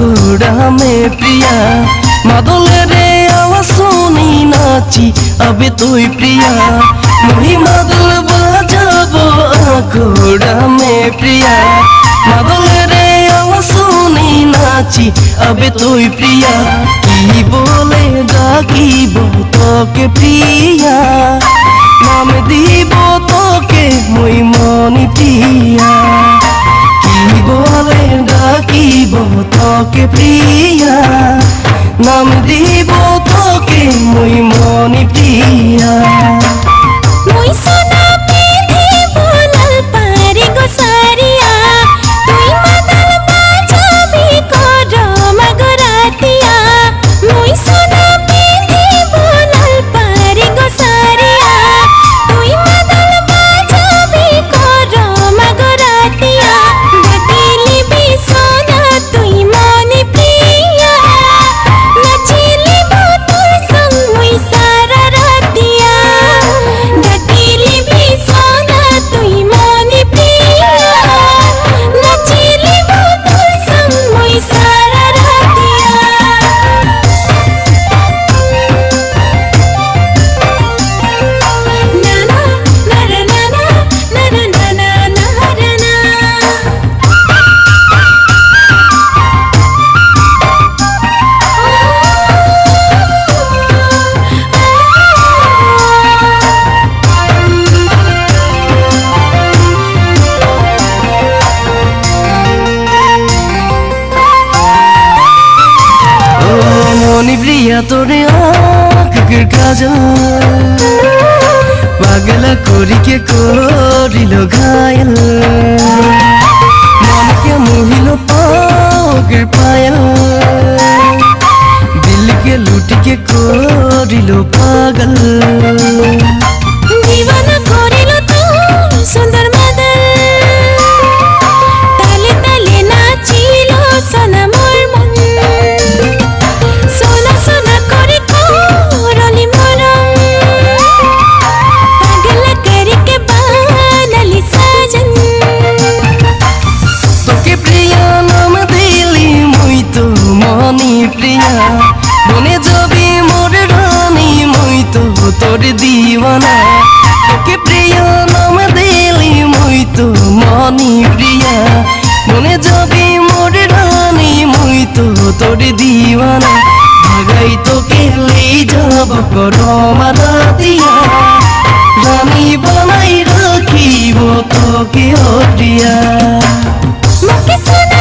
ঘোড়ামে প্রিয়া মাদলে রে আওয়াজ শুনি নাচি আবে তুই প্রিয়া মুহি মাদল বাজাবো ঘোড়ামে প্রিয়া মাদলে রে আওয়াজ শুনি নাচি আবে তুই প্রিয়া কি বলে ডাকিব তোকে প্রিয়া নাম দিব তোকে মুই মনি প্রিয়া কি বলে ডাকিব তোকে প্রিয়া নাম দিব তোকে মুই মনি প্রিয়া মুই সোনা পিঁধিব লাল পাড়ি গো সারিয়া তুই মাদল বাজাবি করমা গো রাতিয়া মুই সোনা পিঁধিব লাল পাড়ি গো সারিয়া তুই মাদল বাজাবি করমা গো রাতিয়া ডাকিলিবি সোনা তুই মনে প্রিয়া নাচিলিব তোর সঙ্গ মুই সারা রাতিয়া ডাকিলিবি সোনা তুই মনে প্রিয়া নাচিলিব তোর সঙ্গ মুই সারা রাতিয়া না না না না না না না না না না ও মনি প্রিয়া তোরে আঁখের কাজল পাগলা করিকে করিল ঘায়ল মনকে মোহিল পাগের পায়ল দিলকে লুটিকে করিল পাগল দিবানা করিল তোর সুন্দর মাদল তালে তালে নাচিল সোনা মোর মন সোনা সোনা করে করলি মরম পাগলা করিকে বানালি সাজন তোকে প্রিয়া নাম দিলি মুই তো মনি প্রিয়া বনে যাবি মোর রানী মুই তো তোর দিওয়ানা তোকে প্রিয়া নাম দিলি মুই তো মনি প্রিয়া বনে যাবি মোর রানী মুই তো তোর দিওয়ানা ভাগাই তোকে লেই যাব করমা রাতিয়া রানী বানাই রাখিব তোকে ও প্রিয়া মুখে সোনা